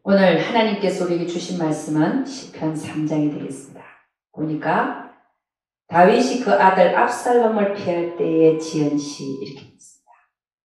오늘 하나님께서 우리에게 주신 말씀은 시편 3장이 되겠습니다. 보니까 다윗이 그 아들 압살롬을 피할 때에 지은 시 이렇게 있습니다.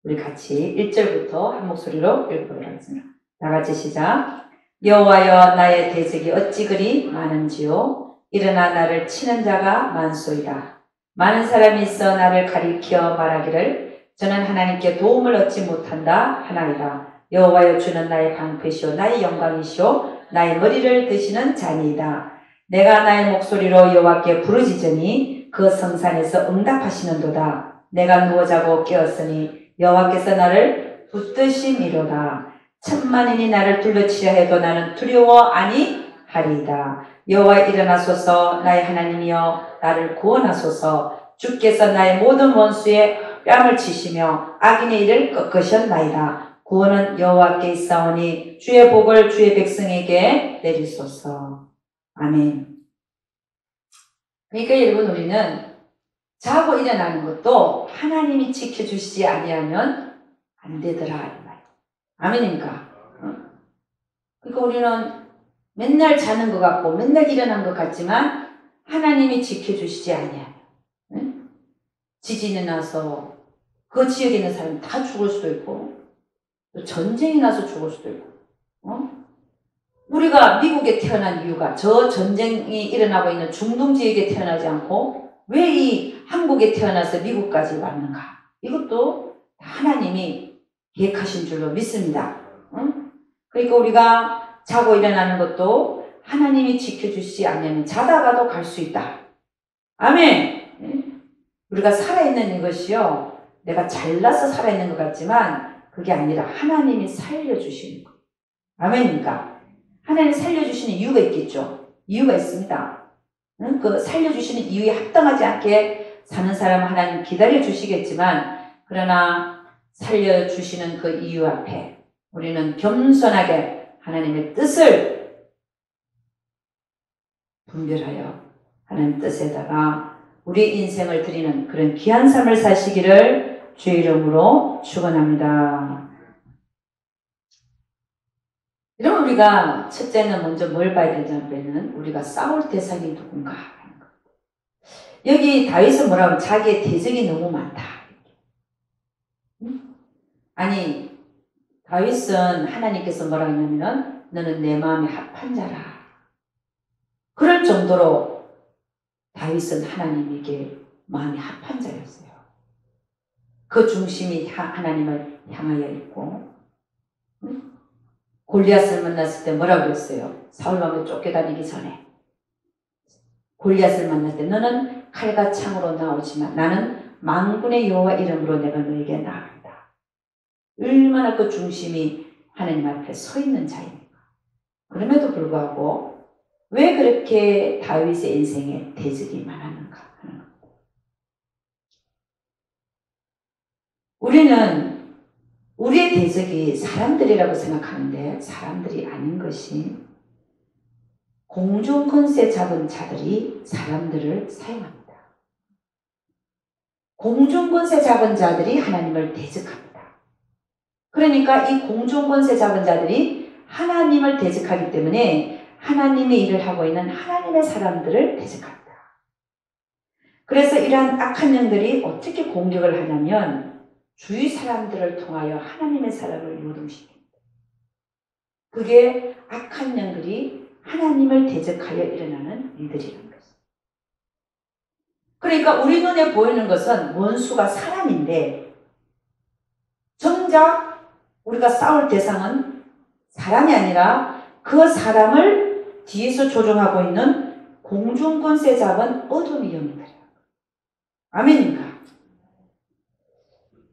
우리 같이 1절부터 한 목소리로 읽어보도록 하겠습니다. 다같이 시작. 여호와여, 나의 대적이 어찌 그리 많은지요. 일어나 나를 치는 자가 많소이다. 많은 사람이 있어 나를 가리켜 말하기를 저는 하나님께 도움을 얻지 못한다 하나이다. 여호와여, 주는 나의 방패시오 나의 영광이시오 나의 머리를 드시는 자니이다. 내가 나의 목소리로 여호와께 부르짖으니 그 성산에서 응답하시는도다. 내가 누워 자고 깨었으니 여호와께서 나를 붙드심이로다. 천만인이 나를 둘러치려 해도 나는 두려워 아니하리이다. 여호와, 일어나소서. 나의 하나님이여, 나를 구원하소서. 주께서 나의 모든 원수의 뺨을 치시며 악인의 일을 꺾으셨나이다. 구원은 여호와께 있사오니 주의 복을 주의 백성에게 내리소서. 아멘. 그러니까 여러분, 우리는 자고 일어나는 것도 하나님이 지켜주시지 아니하면 안 되더라 이 말. 아멘입니까? 그러니까 우리는 맨날 자는 것 같고 맨날 일어난 것 같지만 하나님이 지켜주시지 아니하면 지진이 나서 그 지역에 있는 사람이 다 죽을 수도 있고 또 전쟁이 나서 죽을 수도 있고 우리가 미국에 태어난 이유가 저 전쟁이 일어나고 있는 중동 지역에 태어나지 않고 왜 이 한국에 태어나서 미국까지 왔는가? 이것도 하나님이 계획하신 줄로 믿습니다. 그러니까 우리가 자고 일어나는 것도 하나님이 지켜주시지 않으면 자다가도 갈 수 있다. 아멘. 우리가 살아있는 이것이요, 내가 잘나서 살아있는 것 같지만 그게 아니라 하나님이 살려주시는 거예요. 아멘입니까? 하나님이 살려주시는 이유가 있겠죠. 이유가 있습니다. 그 살려주시는 이유에 합당하지 않게 사는 사람은 하나님 기다려주시겠지만, 그러나 살려주시는 그 이유 앞에 우리는 겸손하게 하나님의 뜻을 분별하여 하나님 뜻에다가 우리 인생을 드리는 그런 귀한 삶을 사시기를 주의 이름으로 축원합니다. 이러면 우리가 첫째는 먼저 뭘 봐야 되냐면 우리가 싸울 대상이 누군가 하는 것. 여기 다윗은 뭐라고 하면 자기의 대적이 너무 많다. 아니, 다윗은 하나님께서 뭐라고 하냐면 너는 내 마음에 합한 자라. 그럴 정도로 다윗은 하나님에게 마음이 합한 자였어요. 그 중심이 하나님을 향하여 있고, 골리앗을 만났을 때 뭐라고 했어요? 사울 왕을 쫓겨다니기 전에 골리앗을 만날 때 너는 칼과 창으로 나오지만 나는 만군의 여호와 이름으로 내가 너에게 나아간다. 얼마나 그 중심이 하나님 앞에 서 있는 자입니까? 그럼에도 불구하고 왜 그렇게 다윗의 인생에 대적이 많았는가 하는 겁니다. 우리는 우리의 대적이 사람들이라고 생각하는데 사람들이 아닌 것이 공중 권세 잡은 자들이 사람들을 사용합니다. 공중 권세 잡은 자들이 하나님을 대적합니다. 그러니까 이 공중 권세 잡은 자들이 하나님을 대적하기 때문에 하나님의 일을 하고 있는 하나님의 사람들을 대적합니다. 그래서 이러한 악한 영들이 어떻게 공격을 하냐면 주위 사람들을 통하여 하나님의 사람을 요동시킵니다. 그게 악한 영들이 하나님을 대적하여 일어나는 일들이라는 것입니다. 그러니까 우리 눈에 보이는 것은 원수가 사람인데 정작 우리가 싸울 대상은 사람이 아니라 그 사람을 뒤에서 조종하고 있는 공중권세 잡은 어둠의 영이다. 아멘입니까?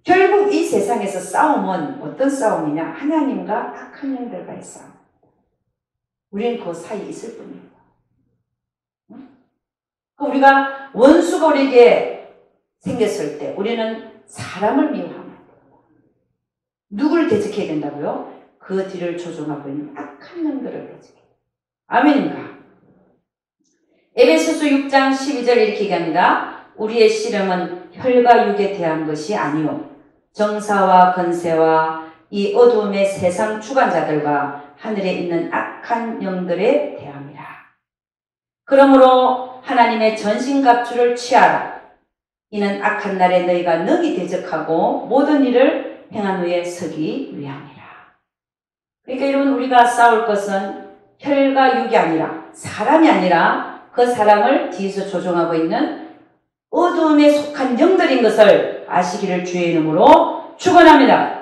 결국 이 세상에서 싸움은 어떤 싸움이냐? 하나님과 악한 영들과의 싸움. 우리는 그 사이에 있을 뿐입니다. 우리가 원수가 우리에게 생겼을 때 우리는 사람을 미워합니다. 누구를 대적해야 된다고요? 그 뒤를 조종하고 있는 악한 영들을 대적해야 됩니다. 아멘입니까? 에베소서 6장 12절 이렇게 얘기합니다. 우리의 씨름은 혈과 육에 대한 것이 아니요 정사와 건세와 이 어두움의 세상 주관자들과 하늘에 있는 악한 영들에 대함이라. 그러므로 하나님의 전신갑주를 취하라. 이는 악한 날에 너희가 능히 대적하고 모든 일을 행한 후에 서기 위함이라. 그러니까 여러분, 우리가 싸울 것은 혈과 육이 아니라, 사람이 아니라 그 사람을 뒤에서 조종하고 있는 어두움에 속한 영들인 것을 아시기를 주의 이름으로 축원합니다.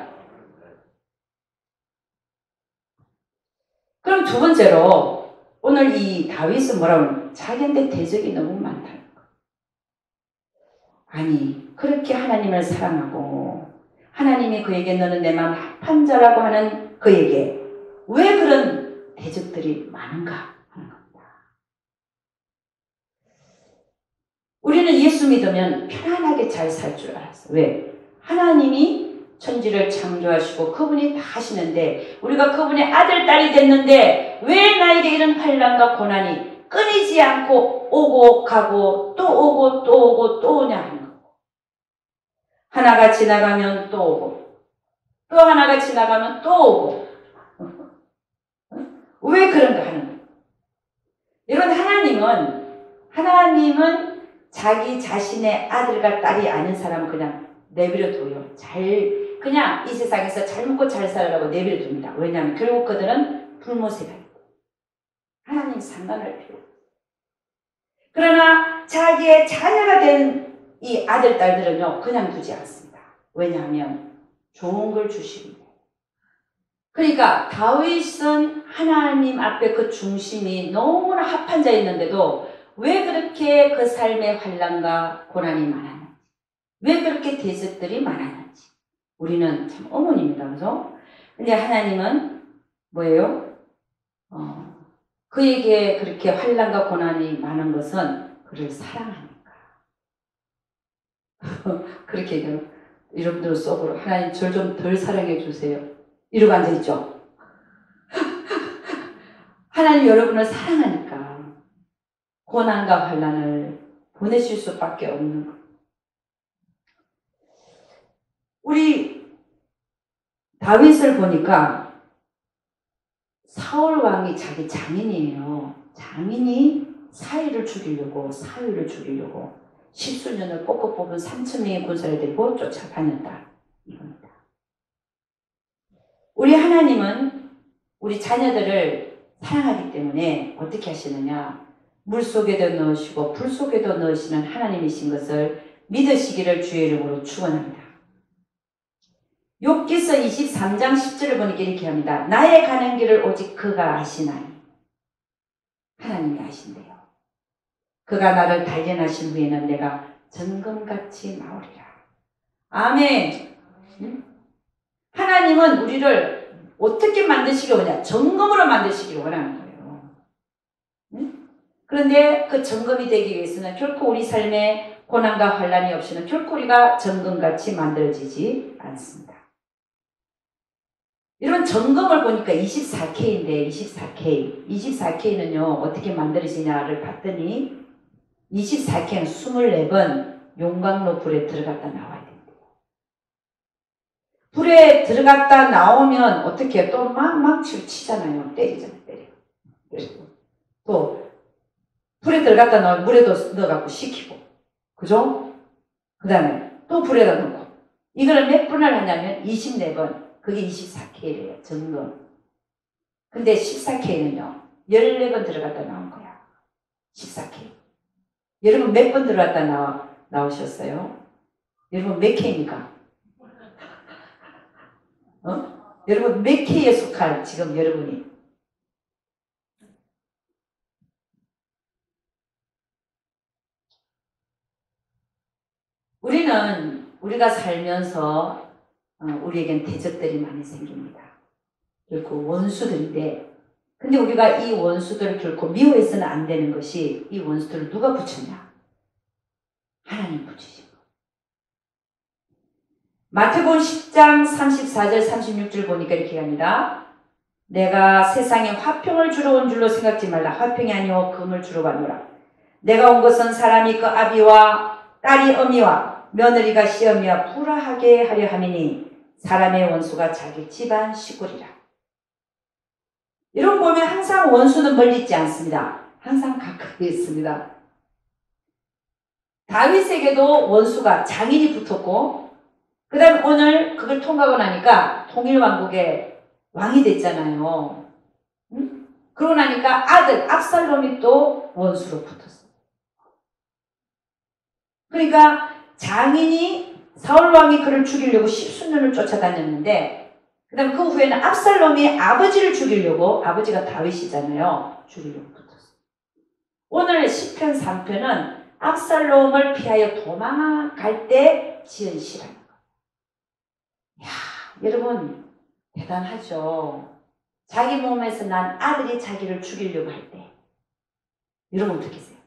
그럼 두 번째로 오늘 이 다윗은 뭐라고 하면 자기한테 대적이 너무 많다는 거. 아니, 그렇게 하나님을 사랑하고 하나님이 그에게 너는 내 마음 합한 자라고 하는 그에게 왜 그런 대적들이 많은가 하는 겁니다. 우리는 예수 믿으면 편안하게 잘 살 줄 알았어요. 왜? 하나님이 천지를 창조하시고 그분이 다 하시는데 우리가 그분의 아들, 딸이 됐는데 왜 나에게 이런 환난과 고난이 끊이지 않고 오고 가고 또 오고 또 오고 또 오냐 하는 거고, 하나가 지나가면 또 오고 또 하나가 지나가면 또 오고 왜 그런가 하는 거예요. 여러분, 하나님은 자기 자신의 아들과 딸이 아닌 사람은 그냥 내버려 둬요. 그냥 이 세상에서 잘 먹고 잘 살라고 내버려 둡니다. 왜냐하면 결국 그들은 불모세가 있고 하나님 상관할 필요 없어요. 그러나 자기의 자녀가 된 이 아들, 딸들은요, 그냥 두지 않습니다. 왜냐하면 좋은 걸 주십니다. 그러니까 다윗은 하나님 앞에 그 중심이 너무나 합한 자였는데도 왜 그렇게 그 삶의 환난과 고난이 많았는지, 왜 그렇게 대적들이 많았는지 우리는 참 의문입니다. 그죠? 근데 하나님은 뭐예요? 그에게 그렇게 환난과 고난이 많은 것은 그를 사랑하니까. 그렇게 얘기하면 여러분들 속으로 하나님 절 좀 덜 사랑해 주세요. 이러고 앉아있죠? 하나님 여러분을 사랑하니까 고난과 환난을 보내실 수밖에 없는 거예요. 우리 다윗을 보니까 사울 왕이 자기 장인이에요. 장인이 사위를 죽이려고 십수년을 꼭꼭 뽑은 3,000명의 군사를 데리고 쫓아다녔다. 이겁니다. 우리 하나님은 우리 자녀들을 사랑하기 때문에 어떻게 하시느냐? 물 속에도 넣으시고 불 속에도 넣으시는 하나님이신 것을 믿으시기를 주의 이름으로 축원합니다. 욥기서 23장 10절을 보니까 이렇게 합니다. 나의 가는 길을 오직 그가 아시나니. 하나님이 아신대요. 그가 나를 단련하신 후에는 내가 정금같이 나오리라. 아멘. 하나님은 우리를 어떻게 만드시기 원하냐? 정금으로 만드시기 원하는 거예요. 그런데 그 정금이 되기 위해서는 결코 우리 삶에 고난과 환난이 없이는 결코 우리가 정금같이 만들어지지 않습니다. 이런 정금을 보니까 24K인데 24K는요 어떻게 만들어지냐를 봤더니 24K는 24번 용광로 불에 들어갔다 나와야 됩니다. 불에 들어갔다 나오면 어떻게 해요? 또 막 치잖아요. 때리잖아요. 또 불에 들어갔다 나오면 물에도 넣어갖고 식히고, 그죠? 그 다음에 또 불에다 넣고, 이걸 몇 번을 하냐면 24번. 그게 24K래요. 정금. 근데 14K는요 14번 들어갔다 나온 거야. 14K. 여러분 몇 번 들어갔다 나오셨어요? 여러분 몇 K입니까? 여러분 몇 K에 속할 지금 여러분이? 우리가 살면서 우리에겐 대적들이 많이 생깁니다. 결코 원수들인데, 근데 우리가 이 원수들을 결코 미워해서는 안 되는 것이, 이 원수들을 누가 붙였냐? 하나님 붙이신 거. 마태복음 10장 34절 36절 보니까 이렇게 합니다. 내가 세상에 화평을 주러 온 줄로 생각지 말라. 화평이 아니오 금을 주러 가노라. 내가 온 것은 사람이 그 아비와 딸이 어미와 며느리가 시어미와 불화하게 하려 함이니 사람의 원수가 자기 집안 식구리라. 여러분 보면 항상 원수는 멀리 있지 않습니다. 항상 가까이 있습니다. 다윗에게도 원수가 장인이 붙었고, 그 다음에 오늘 그걸 통과하고 나니까 통일왕국의 왕이 됐잖아요. 응? 그러고 나니까 아들 압살롬이 또 원수로 붙었어요. 그러니까 장인이 사울왕이 그를 죽이려고 십수년을 쫓아다녔는데, 그 다음에 그 후에는 압살롬이 아버지를 죽이려고, 아버지가 다윗이잖아요. 죽이려고 붙었어요. 오늘 시편 3편은 압살롬을 피하여 도망갈 때 지은 시라는 거예요. 이야, 여러분 대단하죠. 자기 몸에서 난 아들이 자기를 죽이려고 할 때 여러분 어떻게 하세요?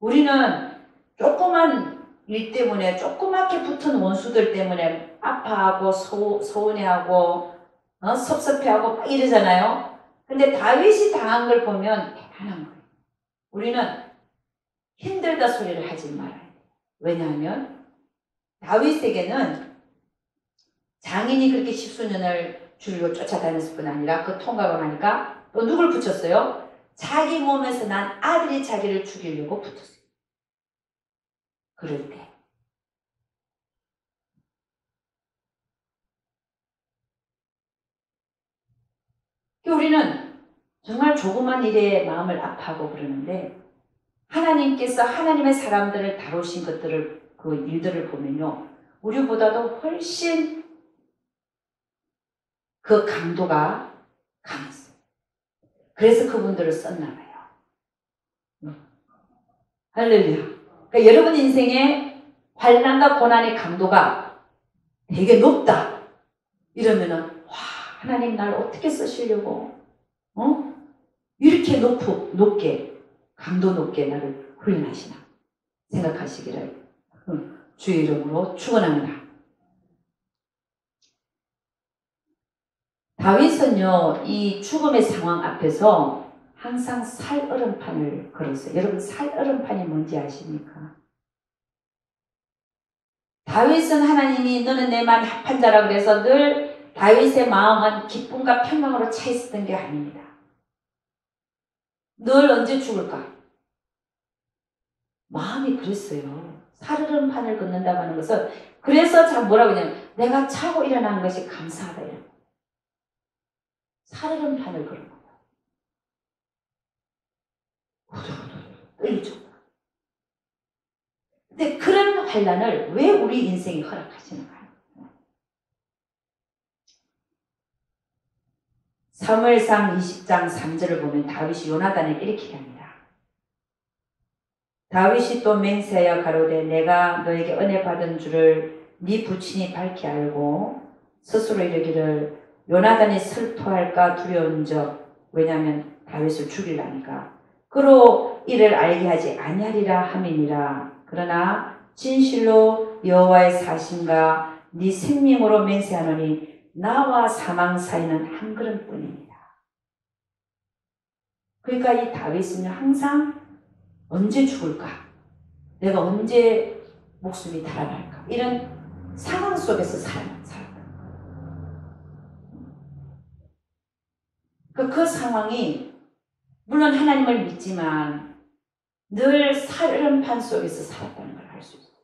우리는 조그만 일 때문에 조그맣게 붙은 원수들 때문에 아파하고 서운해하고 섭섭해하고 막 이러잖아요. 근데 다윗이 당한 걸 보면 대단한 거예요. 우리는 힘들다 소리를 하지 말아야 돼요. 왜냐하면 다윗에게는 장인이 그렇게 십수년을 줄이고 쫓아다녔을 뿐 아니라 그 통과가 나니까 또 누굴 붙였어요? 자기 몸에서 난 아들이 자기를 죽이려고 붙었어요. 그럴 때 우리는 정말 조그만 일에 마음을 아파하고 그러는데 하나님께서 하나님의 사람들을 다루신 것들을 그 일들을 보면요 우리보다도 훨씬 그 강도가 강했어요. 그래서 그분들을 썼나 봐요. 할렐루야. 그러니까 여러분 인생의 환난과 고난의 강도가 되게 높다. 이러면은 와 하나님 날 어떻게 쓰시려고 이렇게 높게 강도 높게 나를 훈련하시나 생각하시기를 주의 이름으로 축원합니다. 다윗은요 이 죽음의 상황 앞에서 항상 살얼음판을 걸었어요. 여러분 살얼음판이 뭔지 아십니까? 다윗은 하나님이 너는 내 마음에 합한 자라 그래서 늘 다윗의 마음은 기쁨과 평강으로 차 있었던 게 아닙니다. 늘 언제 죽을까? 마음이 그랬어요. 살얼음판을 걷는다고 하는 것은 그래서 참 뭐라고 하냐면 내가 차고 일어나는 것이 감사하다 이런 살얼음판을 걸은 거예요. 떨리죠. 근데 그런 환난을 왜 우리 인생이 허락하시는가? 사무엘상 20장 3절을 보면 다윗이 요나단을 일으키게 합니다. 다윗이 또 맹세하여 가로되 내가 너에게 은혜 받은 줄을 네 부친이 밝히 알고 스스로 이르기를 요나단이 슬퍼할까 두려운적 왜냐하면 다윗을 죽이려니까 그로 이를 알게 하지 아니하리라 함이니라. 그러나 진실로 여호와의 사심과 네 생명으로 맹세하노니 나와 사망 사이는 한 걸음뿐입니다. 그러니까 이 다윗은 항상 언제 죽을까? 내가 언제 목숨이 달아날까? 이런 상황 속에서 살았다. 그 상황이 물론 하나님을 믿지만 늘 살얼음판 속에서 살았다는 걸 알 수 있어요.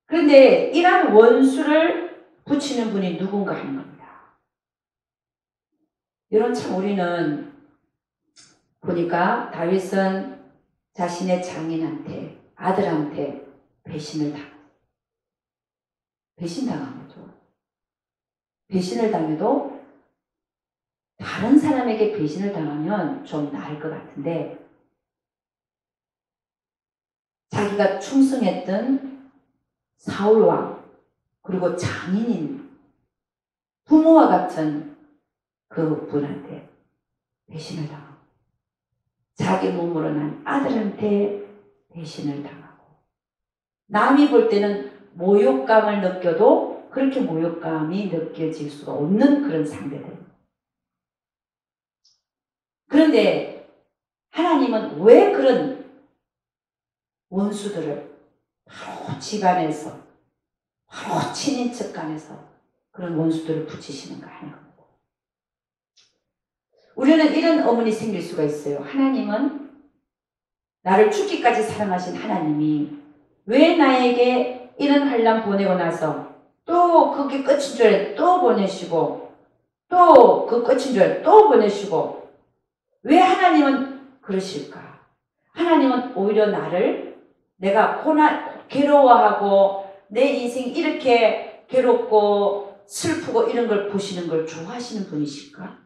그런데 이러한 원수를 붙이는 분이 누군가 하는 겁니다. 여러분 참 우리는 보니까 다윗은 자신의 장인한테 아들한테 배신당한 거죠. 배신을 당해도 다른 사람에게 배신을 당하면 좀 나을 것 같은데 자기가 충성했던 사울왕 그리고 장인인 부모와 같은 그 분한테 배신을 당하고 자기 몸으로 난 아들한테 배신을 당하고 남이 볼 때는 모욕감을 느껴도 그렇게 모욕감이 느껴질 수가 없는 그런 상대들. 그런데 하나님은 왜 그런 원수들을 바로 집안에서 바로 친인척 간에서 그런 원수들을 붙이시는가 하는 겁니다. 우리는 이런 어문이 생길 수가 있어요. 하나님은 나를 죽기까지 사랑하신 하나님이 왜 나에게 이런 환난 보내고 나서 또 그게 끝인 줄 알았는데 또 보내시고 또 그 끝인 줄 알았는데 또 보내시고 왜 하나님은 그러실까? 하나님은 오히려 나를 내가 괴로워하고 내 인생이 이렇게 괴롭고 슬프고 이런 걸 보시는 걸 좋아하시는 분이실까?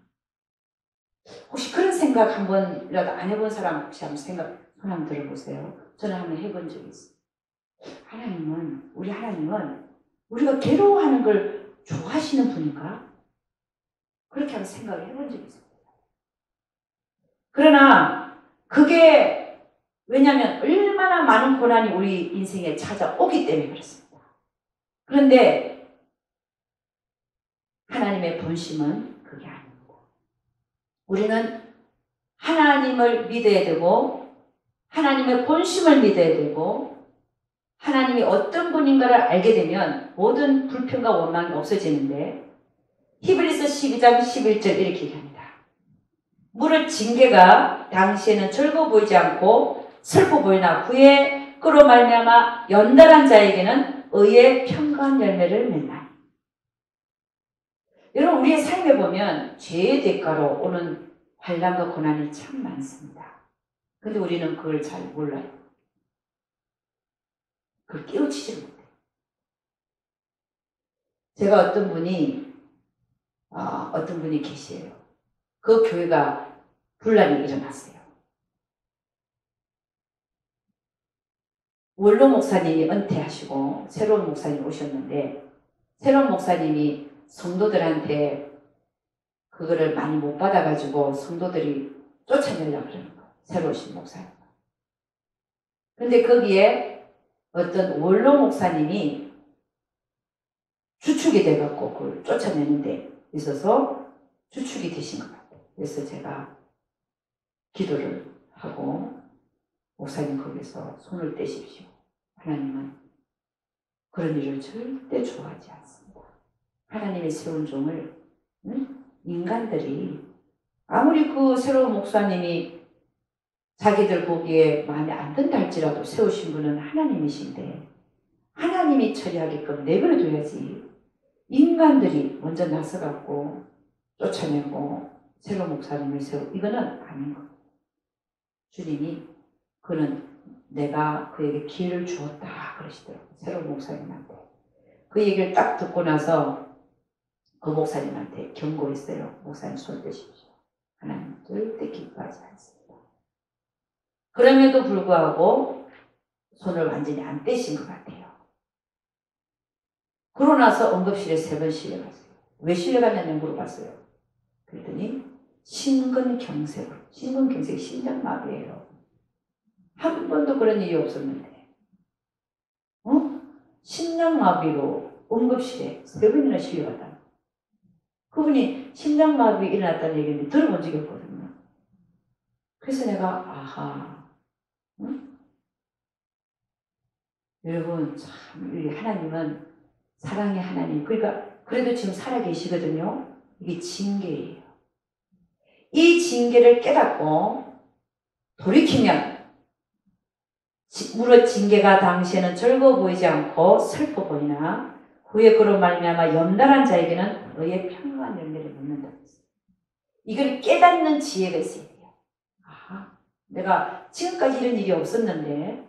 혹시 그런 생각 한 번이라도 안 해본 사람 혹시 한번 손 한번 들어보세요. 저는 한번 해본 적이 있어요. 우리 하나님은 우리가 괴로워하는 걸 좋아하시는 분인가? 그렇게 한번 생각을 해본 적이 있어요. 그러나 그게 왜냐하면 얼마나 많은 고난이 우리 인생에 찾아오기 때문에 그렇습니다. 그런데 하나님의 본심은 그게 아닙니다. 우리는 하나님을 믿어야 되고 하나님의 본심을 믿어야 되고 하나님이 어떤 분인가를 알게 되면 모든 불평과 원망이 없어지는데 히브리서 12장 11절 이렇게 얘기합니다. 무릇 징계가 당시에는 즐거워 보이지 않고 슬퍼 보이나 후에 그로 말미암아 연단한 자에게는 의의 평강한 열매를 맺나니. 여러분 우리의 삶에 보면 죄의 대가로 오는 환난과 고난이 참 많습니다. 그런데 우리는 그걸 잘 몰라요. 그걸 깨우치지 못해요. 제가 어떤 분이 계시에요. 그 교회가 분란이 일어났어요. 원로 목사님이 은퇴하시고 새로운 목사님이 오셨는데 새로운 목사님이 성도들한테 그거를 많이 못 받아가지고 성도들이 쫓아내려고 그러는 거예요. 새로 오신 목사님. 근데 거기에 어떤 원로 목사님이 주축이 돼갖고 그걸 쫓아내는데 있어서 주축이 되신 것 같아요. 그래서 제가 기도를 하고 목사님 거기서 손을 떼십시오. 하나님은 그런 일을 절대 좋아하지 않습니다. 하나님의 세운 종을 인간들이 아무리 그 새로운 목사님이 자기들 보기에 마음에 안 든다 할지라도 세우신 분은 하나님이신데 하나님이 처리하게끔 내버려둬야지 인간들이 먼저 나서갖고 쫓아내고 새로운 목사님을 이거는 아닌 거예요. 주님이 그는 내가 그에게 기회를 주었다 그러시더라고요. 새로운 목사님한테. 그 얘기를 딱 듣고 나서 그 목사님한테 경고했어요. 목사님 손 떼십시오. 하나님 절대 기뻐하지 않습니다. 그럼에도 불구하고 손을 완전히 안 떼신 것 같아요. 그러고 나서 응급실에 3번 실려갔어요. 왜 실려갔냐고 물어봤어요. 그랬더니 심근경색으로. 심근경색이 심장마비예요. 한 번도 그런 일이 없었는데 심장마비로 응급실에 3번이나 실려갔다. 그분이 심장마비 일어났다는 얘기인데 들어본 적이 없거든요. 그래서 내가 여러분 참 우리 하나님은 사랑의 하나님. 그러니까 그래도 지금 살아계시거든요. 이게 징계예요. 이 징계를 깨닫고 돌이키면 무릇 징계가 당시에는 즐거워 보이지 않고 슬퍼 보이나 후에 그로 말미암아 연단한 자에게는 의의 평강한 열매를 맺는다. 이걸 깨닫는 지혜가 있어야 돼요. 내가 지금까지 이런 일이 없었는데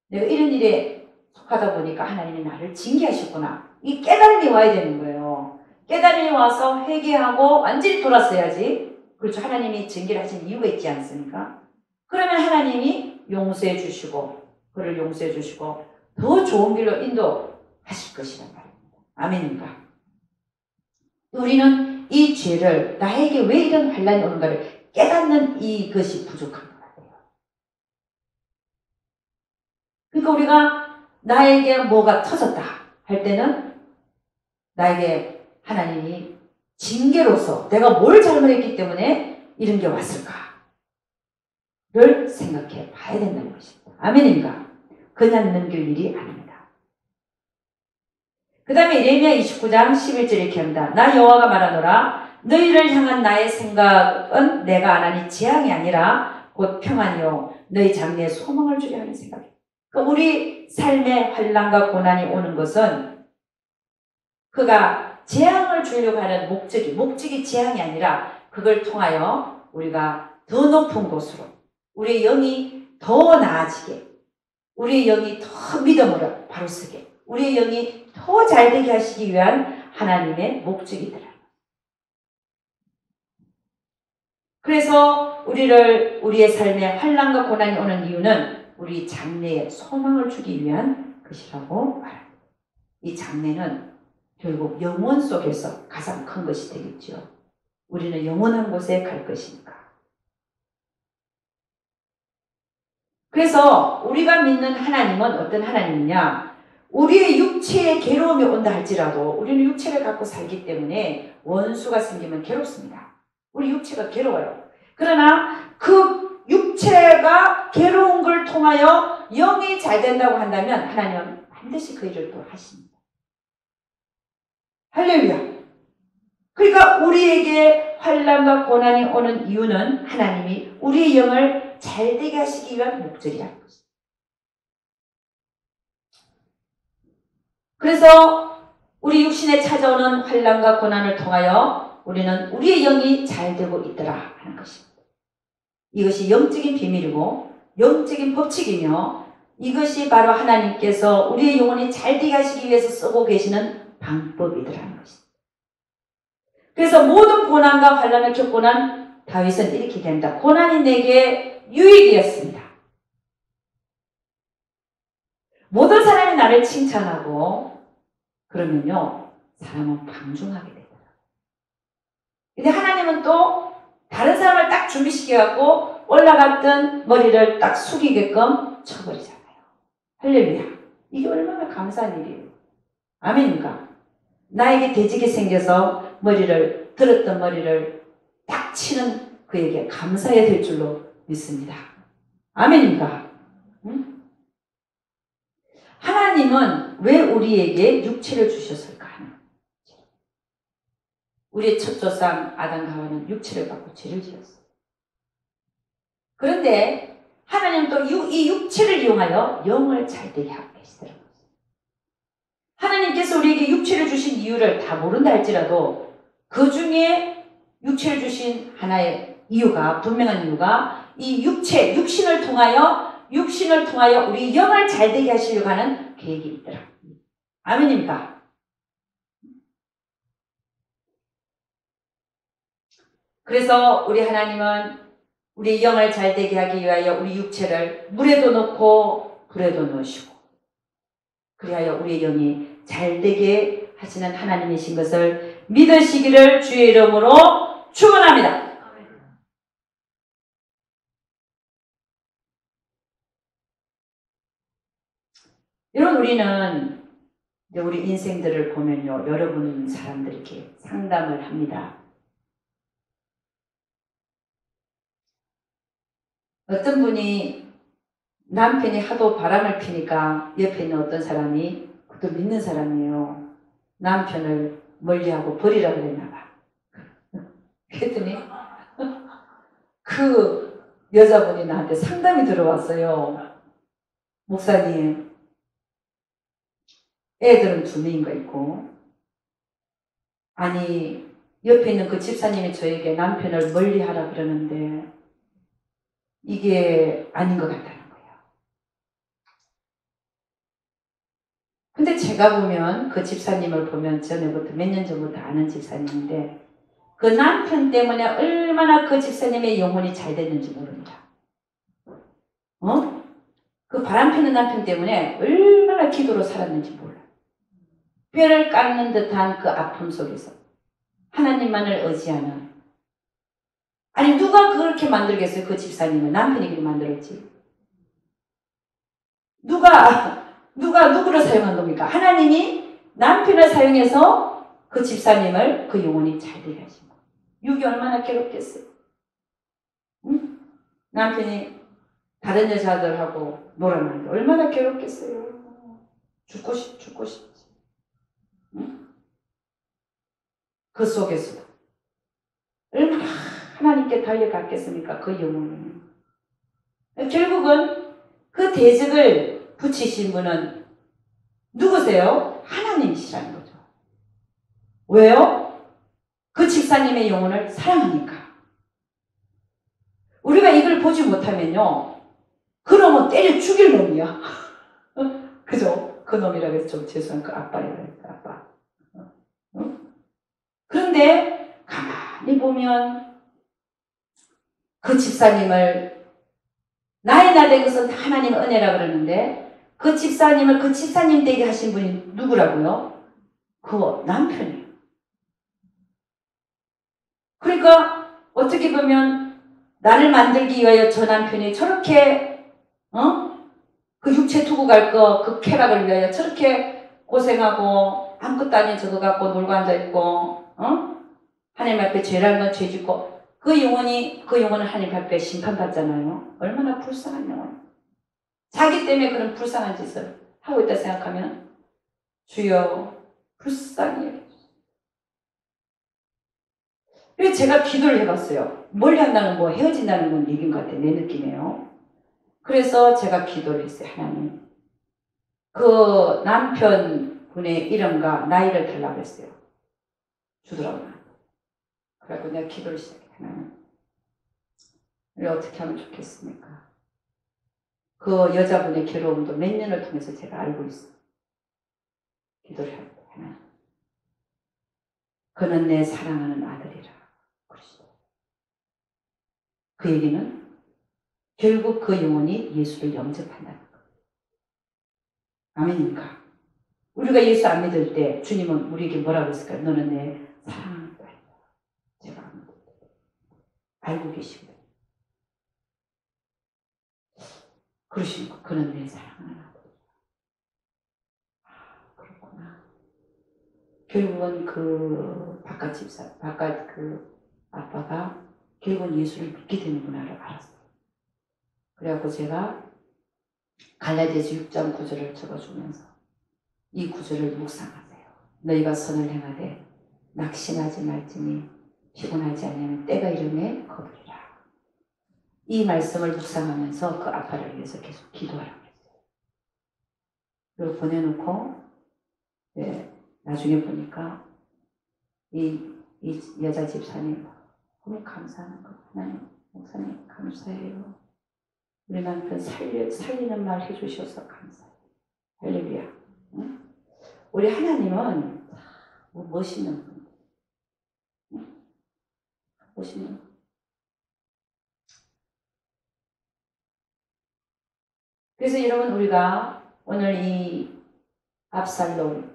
내가 이런 일에 속하다 보니까 하나님이 나를 징계하셨구나. 이 깨달음이 와야 되는 거예요. 깨달음이 와서 회개하고 완전히 돌았어야지. 그렇죠. 하나님이 징계를 하신 이유가 있지 않습니까? 그러면 하나님이 용서해 주시고 그를 용서해 주시고 더 좋은 길로 인도하실 것이란 말입니다. 아멘입니까? 우리는 이 죄를 나에게 왜 이런 환난이 오는가를 깨닫는 이것이 부족한 것 같아요. 그러니까 우리가 나에게 뭐가 터졌다 할 때는 나에게 하나님이 징계로서 내가 뭘 잘못했기 때문에 이런 게 왔을까를 생각해 봐야 된다는 것입니다. 아멘입니까? 그냥 넘길 일이 아닙니다. 그 다음에 예레미야 29장 11절 이렇게 합니다. 나 여호와가 말하노라. 너희를 향한 나의 생각은 내가 안 하니 재앙이 아니라 곧 평안이요 너희 장래에 소망을 주려 하는 생각이에요. 그러니까 우리 삶에 환난과 고난이 오는 것은 그가 재앙을 주려고 하는 목적이 재앙이 아니라 그걸 통하여 우리가 더 높은 곳으로 우리의 영이 더 나아지게 우리의 영이 더 믿음으로 바로 서게 우리의 영이 더 잘되게 하시기 위한 하나님의 목적이더라. 그래서 우리의 삶에 환난과 고난이 오는 이유는 우리 장래에 소망을 주기 위한 것이라고 말합니다. 이 장래는 결국 영원 속에서 가장 큰 것이 되겠죠. 우리는 영원한 곳에 갈 것이니까. 그래서 우리가 믿는 하나님은 어떤 하나님이냐? 우리의 육체에 괴로움이 온다 할지라도 우리는 육체를 갖고 살기 때문에 원수가 생기면 괴롭습니다. 우리 육체가 괴로워요. 그러나 그 육체가 괴로운 걸 통하여 영이 잘 된다고 한다면 하나님은 반드시 그 일을 또 하십니다. 할렐루야. 그러니까 우리에게 환난과 고난이 오는 이유는 하나님이 우리의 영을 잘되게 하시기 위한 목적이라는 것입니다. 그래서 우리 육신에 찾아오는 환난과 고난을 통하여 우리는 우리의 영이 잘 되고 있더라 하는 것입니다. 이것이 영적인 비밀이고 영적인 법칙이며 이것이 바로 하나님께서 우리의 영혼이 잘되게 하시기 위해서 쓰고 계시는 방법이더라는 것입니다. 그래서 모든 고난과 환난을 겪고 난 다윗은 이렇게 얘기합니다. 고난이 내게 유익이었습니다. 모든 사람이 나를 칭찬하고 그러면요 사람은 방종하게 되더라고요. 근데 하나님은 또 다른 사람을 딱 준비시켜갖고 올라갔던 머리를 딱 숙이게끔 쳐버리잖아요. 할렐루야. 이게 얼마나 감사한 일이에요. 아멘입니까? 나에게 돼지게 생겨서 들었던 머리를 딱 치는 그에게 감사해야 될 줄로 믿습니다. 아멘입니까? 응? 하나님은 왜 우리에게 육체를 주셨을까? 우리의 첫 조상 아담과 하와는 육체를 갖고 죄를 지었어요. 그런데 하나님은 또 이 육체를 이용하여 영을 잘되게 하고 계시더라고요. 하나님께서 우리에게 육체를 주신 이유를 다 모른다 할지라도 그 중에 육체를 주신 하나의 이유가 분명한 이유가 이 육신을 통하여 우리 영을 잘되게 하시려고 하는 계획이 있더라. 아멘입니까? 그래서 우리 하나님은 우리 영을 잘되게 하기 위하여 우리 육체를 물에도 넣고 불에도 넣으시고 그리하여 우리의 영이 잘되게 하시는 하나님이신 것을 믿으시기를 주의 이름으로 축원합니다. 여러분 우리는 우리 인생들을 보면요 여러분 사람들에게 상담을 합니다. 어떤 분이 남편이 하도 바람을 피니까 옆에 있는 어떤 사람이 그것도 믿는 사람이에요. 남편을 멀리하고 버리라고 그랬나 봐. 그랬더니 그 여자분이 나한테 상담이 들어왔어요. 목사님, 애들은 2명인가 있고 아니 옆에 있는 그 집사님이 저에게 남편을 멀리하라 그러는데 이게 아닌 것 같다는 거예요. 근데 제가 보면 그 집사님을 보면 전에부터 몇 년 전부터 아는 집사님인데 그 남편 때문에 얼마나 그 집사님의 영혼이 잘 됐는지 모릅니다. 그 바람 피는 남편 때문에 얼마나 기도로 살았는지 몰라요. 뼈를 깎는 듯한 그 아픔 속에서 하나님만을 의지하는 아니 누가 그렇게 만들겠어요? 그 집사님은 남편이 그렇게 만들었지. 누구를 사용한 겁니까? 하나님이 남편을 사용해서 그 집사님을 그 영혼이 잘 되게 하신 거예요. 육이 얼마나 괴롭겠어요? 응? 남편이 다른 여자들하고 놀아나는데 얼마나 괴롭겠어요? 죽고 싶지. 응? 그 속에서도 얼마나 하나님께 달려갔겠습니까? 그 영혼은. 결국은 그 대적을 붙이신 분은 누구세요? 하나님이시라는 거죠. 왜요? 그 집사님의 영혼을 사랑하니까. 우리가 이걸 보지 못하면요, 그놈은 때려 죽일 놈이야. 그죠? 그 놈이라고 해서 좀 죄송한 그 아빠이라고 했다, 아빠. 응? 그런데 가만히 보면 그 집사님을 나의 나 된 것은 하나님의 은혜라 그러는데 그 집사님을 그 집사님 되게 하신 분이 누구라고요? 그 남편이에요. 그러니까 어떻게 보면 나를 만들기 위하여 저 남편이 저렇게 그 육체 두고 갈 거 그 쾌락을 위하여 저렇게 고생하고 아무것도 아닌 저거 갖고 놀고 앉아있고 하나님 앞에 죄라는 건 죄 짓고 그 영혼은 하나님 앞에 심판받잖아요. 얼마나 불쌍한 영혼. 자기 때문에 그런 불쌍한 짓을 하고 있다 생각하면 주여 불쌍히 여겨주세요. 그래서 제가 기도를 해봤어요. 멀리 한다는 뭐 헤어진다는 건 얘기인 것 같아요. 내 느낌이에요. 그래서 제가 기도를 했어요. 하나님 그 남편분의 이름과 나이를 달라고 했어요. 주더라고요. 그래서 내가 기도를 시작해. 하나님 어떻게 하면 좋겠습니까? 그 여자분의 괴로움도 몇 년을 통해서 제가 알고 있어요. 기도를 합니다. 하나님 그는 내 사랑하는 아들이라. 그 얘기는 결국 그 영혼이 예수를 영접한다는 거예요. 아멘입니까? 우리가 예수 안 믿을 때 주님은 우리에게 뭐라고 했을까요? 너는 내 사랑하는 딸이다. 제가 안 믿을 때 알고 계시고요. 그러시고 그는 내 사랑하는 아들이다. 그렇구나. 결국은 그 바깥 그 아빠가 결국은 예수를 믿게 되는구나를 알았어요. 그래갖고 제가 갈라디아서 6장 9절을 적어주면서 이 구절을 묵상하세요. 너희가 선을 행하되 낙심하지 말지니 피곤하지 않으면 때가 이르매 거두리라. 이 말씀을 묵상하면서 그 아빠를 위해서 계속 기도하라고 했어요. 그리고 보내놓고 나중에 보니까 이 여자 집사님 너무 감사하는 거. 하나님 목사님 감사해요. 우리 남편 살리는 말 해주셔서 감사해요. 할렐루야. 응? 우리 하나님은 멋있는 분. 응? 멋있는 분. 그래서 여러분 우리가 오늘 이 압살롬에게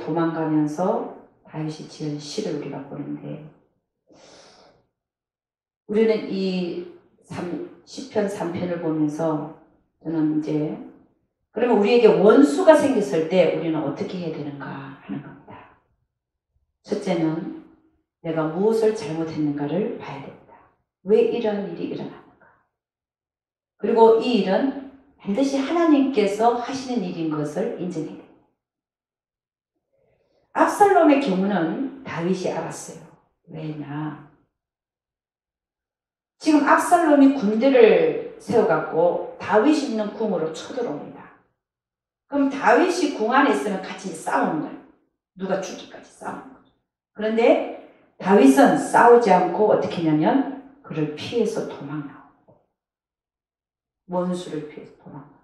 도망가면서 다윗이 지은 시를 우리가 보는데 우리는 이 시편 3편을 보면서 저는 이제 그러면 우리에게 원수가 생겼을 때 우리는 어떻게 해야 되는가 하는 겁니다. 첫째는 내가 무엇을 잘못했는가를 봐야 됩니다. 왜 이런 일이 일어났는가. 그리고 이 일은 반드시 하나님께서 하시는 일인 것을 인정해야 됩니다. 압살롬의 경우는 다윗이 알았어요. 왜냐? 지금 압살롬이 군대를 세워갖고 다윗이 있는 궁으로 쳐들어옵니다. 그럼 다윗이 궁 안에 있으면 같이 싸우는 거예요. 누가 죽기까지 싸우는 거죠. 그런데 다윗은 싸우지 않고 어떻게 하냐면 그를 피해서 도망나옵니다. 원수를 피해서 도망나옵니다.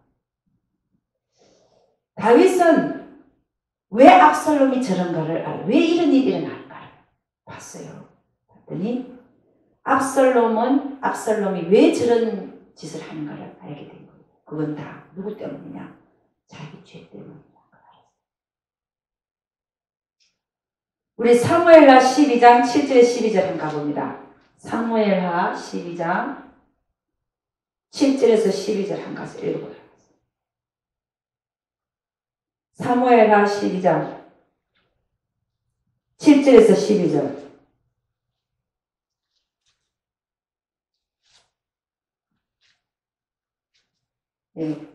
다윗은 왜 압살롬이 저런가를 알아요. 왜 이런 일이 일어날까를 봤어요. 봤더니 압살롬이 왜 저런 짓을 하는가를 알게 된 거예요. 그건 다 누구 때문이냐? 자기 죄 때문이다. 우리 사무엘하 12장 7절에 12절 한번 가봅니다. 사무엘하 12장 7절에서 12절 한 가지 읽어보세요. 사무엘하 12장 7절에서 12절. 네.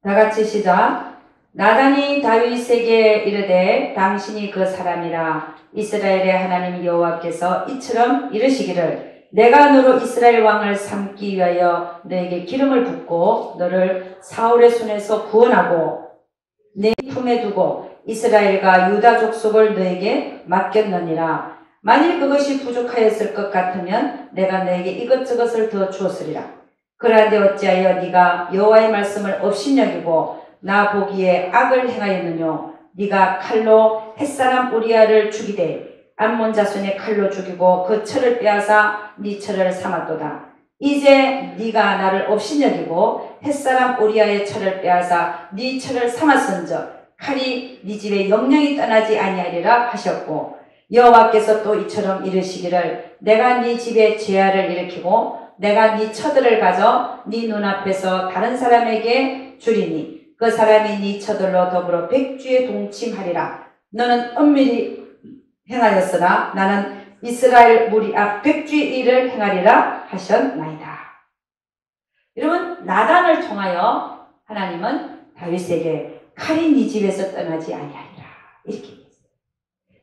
다 같이 시작. 나단이 다윗에게 이르되 당신이 그 사람이라. 이스라엘의 하나님 여호와께서 이처럼 이르시기를 내가 너로 이스라엘 왕을 삼기 위하여 너에게 기름을 붓고 너를 사울의 손에서 구원하고 내 품에 두고 이스라엘과 유다 족속을 너에게 맡겼느니라. 만일 그것이 부족하였을 것 같으면 내가 너에게 이것저것을 더 주었으리라. 그러한데 어찌하여 네가 여호와의 말씀을 업신여기고 나 보기에 악을 행하였느뇨. 네가 칼로 햇사람 우리아를 죽이되 암몬 자손의 칼로 죽이고 그 철을 빼앗아 네 철을 삼았도다. 이제 네가 나를 업신여기고 햇사람 우리아의 철을 빼앗아 네 철을 삼았은즉 칼이 네 집에 영영이 떠나지 아니하리라 하셨고 여호와께서 또 이처럼 이르시기를 내가 네 집에 죄악을 일으키고 내가 네 처들을 가져 네 눈앞에서 다른 사람에게 주리니 그 사람이 네 처들로 더불어 백주에 동침하리라. 너는 은밀히 행하였으나 나는 이스라엘 무리 앞 백주의 일을 행하리라 하셨나이다. 여러분, 나단을 통하여 하나님은 다윗에게 칼이 네 집에서 떠나지 아니하리라 이렇게 얘기했어요.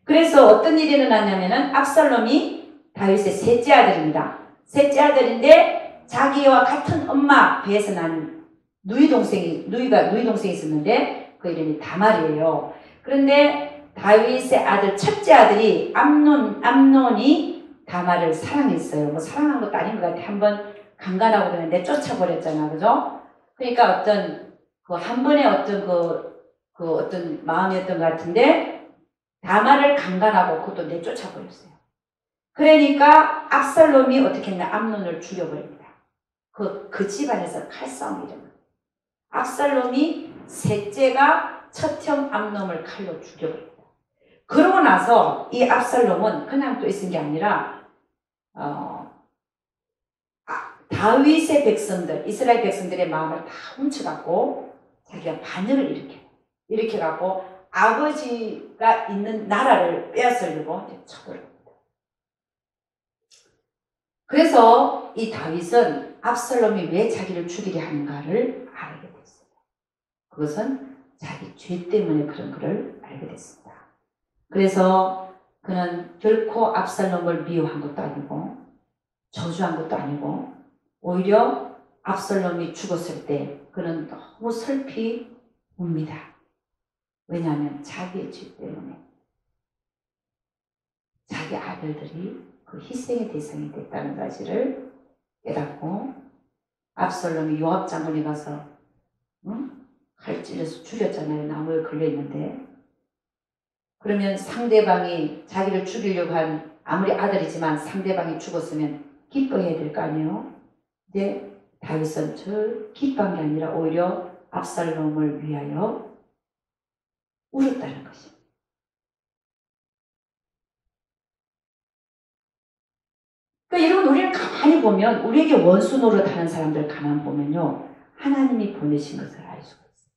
그래서 어떤 일이 일어났냐면은 압살롬이 다윗의 셋째 아들입니다. 셋째 아들인데 자기와 같은 엄마 배에서 난 누이 동생이 있었는데 그 이름이 다말이에요. 그런데 다윗의 아들 첫째 아들이 암논이 다말을 사랑했어요. 뭐 사랑한 것도 아닌 것 같아. 한번 강간하고 그러는데 쫓아버렸잖아, 그죠? 그러니까 어떤 그 한 번의 어떤 그 어떤 마음이었던 것 같은데 다말을 강간하고 그것도 내쫓아버렸어요. 그러니까 압살롬이 어떻게 했냐? 암논을 죽여버립니다. 그 집안에서 칼싸움이 일어나. 압살롬이 셋째가 첩형 암논을 칼로 죽여버립니다. 그러고 나서 이 압살롬은 그냥 또 있은 게 아니라 다윗의 백성들, 이스라엘 백성들의 마음을 다 훔쳐갖고 자기가 반역을 일으켜갖고 아버지가 있는 나라를 빼앗으려고 쳐버립니다. 그래서 이 다윗은 압살롬이 왜 자기를 죽이려 하는가를 알게 됐어요. 그것은 자기 죄 때문에 그런 것을 알게 됐습니다. 그래서 그는 결코 압살롬을 미워한 것도 아니고 저주한 것도 아니고 오히려 압살롬이 죽었을 때 그는 너무 슬피 웁니다. 왜냐하면 자기의 죄 때문에 자기 아들들이 그 희생의 대상이 됐다는 사실을 깨닫고 압살롬이 요압 장군에 가서 칼 찔려서 죽였잖아요. 나무에 걸려있는데. 그러면 상대방이 자기를 죽이려고 한 아무리 아들이지만 상대방이 죽었으면 기뻐해야 될 거 아니에요. 근데 다윗은 저 기뻐한 게 아니라 오히려 압살롬을 위하여 울었다는 것입니다. 그러니까 여러분, 우리를 가만히 보면 우리에게 원수 노릇하는 사람들 가만 보면요, 하나님이 보내신 것을 알 수가 있어요.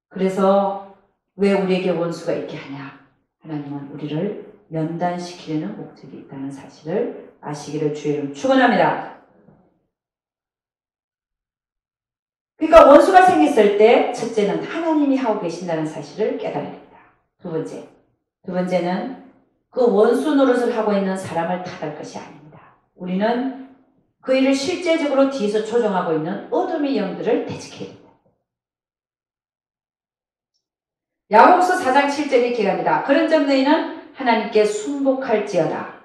그래서 왜 우리에게 원수가 있게 하냐? 하나님은 우리를 연단시키려는 목적이 있다는 사실을 아시기를 주의 이름으로 축원합니다. 그러니까 원수가 생겼을 때 첫째는 하나님이 하고 계신다는 사실을 깨달아야 됩니다. 두 번째는 그 원수 노릇을 하고 있는 사람을 탓할 것이 아닙니다. 우리는 그 일을 실제적으로 뒤에서 조종하고 있는 어둠의 영들을 대적해야 됩니다. 야고보서 4장 7절이 기록합니다. 그런즉 너희는 하나님께 순복할지어다.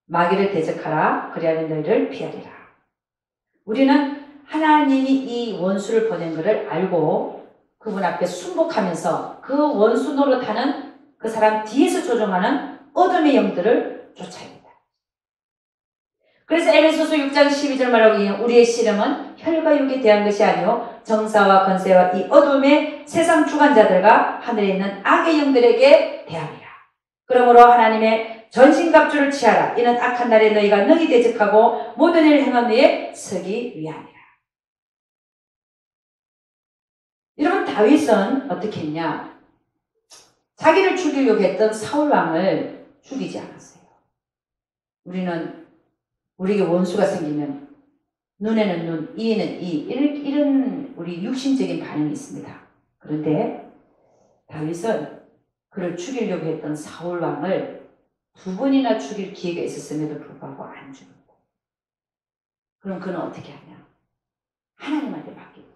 마귀를 대적하라. 그리하면 너희를 피하리라. 우리는 하나님이 이 원수를 보낸 것을 알고 그분 앞에 순복하면서 그 원수 노릇하는 그 사람 뒤에서 조종하는 어둠의 영들을 쫓아야 합니다. 그래서 에베소서 6장 12절 말하고 우리의 씨름은 혈과 육에 대한 것이 아니요 정사와 권세와 이 어둠의 세상 주관자들과 하늘에 있는 악의 영들에게 대함이라. 그러므로 하나님의 전신갑주를 취하라. 이는 악한 날에 너희가 능히 대적하고 모든 일을 행한 후에 서기 위함이라. 여러분, 다윗은 어떻게 했냐? 자기를 죽이려고 했던 사울왕을 죽이지 않았어요. 우리에게 원수가 생기면 눈에는 눈, 이에는 이, 이런 우리 육신적인 반응이 있습니다. 그런데 다윗은 그를 죽이려고 했던 사울 왕을 2번이나 죽일 기회가 있었음에도 불구하고 안 죽였다. 그럼 그는 어떻게 하냐? 하나님한테 맡기고.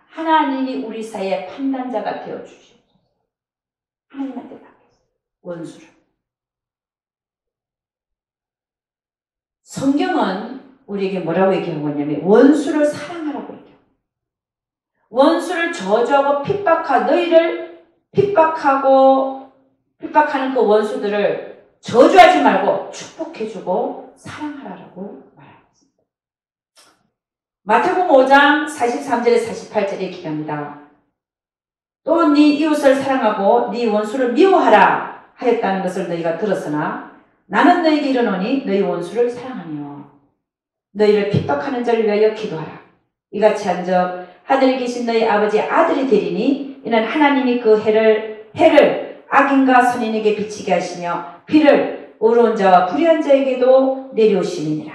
하나님이 우리 사이의 판단자가 되어주시옵소서. 하나님한테 맡겼어요. 원수를. 성경은 우리에게 뭐라고 얘기하고 있냐면 원수를 사랑하라고 얘기해요. 원수를 저주하고 너희를 핍박하는 그 원수들을 저주하지 말고 축복해주고 사랑하라고 말하고 있습니다. 마태복음 5장 43절에 48절에 기합니다. 또 네 이웃을 사랑하고 네 원수를 미워하라 하였다는 것을 너희가 들었으나 나는 너희에게 이르노니 너희 원수를 사랑하며 너희를 핍박하는 자를 위하여 기도하라. 이같이 한즉 하늘에 계신 너희 아버지의 아들이 되리니 이는 하나님이 그 해를 악인과 선인에게 비치게 하시며 비를 의로운 자와 불의한 자에게도 내려오시느니라.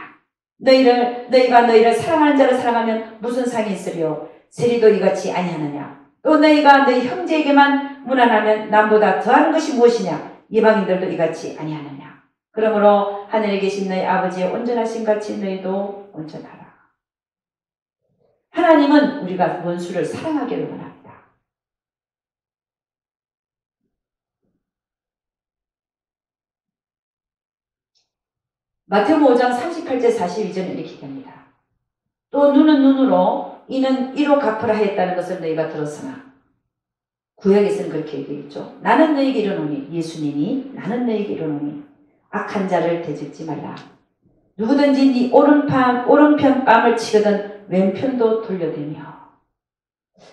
너희가 너희를 사랑하는 자를 사랑하면 무슨 상이 있으리요? 세리도 이같이 아니하느냐? 또 너희가 너희 형제에게만 무난하면 남보다 더하는 것이 무엇이냐? 이방인들도 이같이 아니하느냐? 그러므로 하늘에 계신 너희 아버지의 온전하신 같이 너희도 온전하라. 하나님은 우리가 원수를 사랑하기를 원합니다. 마태복음 5장 38절 42절은 이렇게 됩니다. 또 눈은 눈으로 이는 이로 갚으라 했다는 것을 너희가 들었으나 구약에서는 그렇게 얘기했죠. 나는 너희에게 이르노니 예수님이 나는 너희에게 이르노니 악한 자를 대적지 말라. 누구든지 네 오른편 뺨을 치거든 왼편도 돌려대며.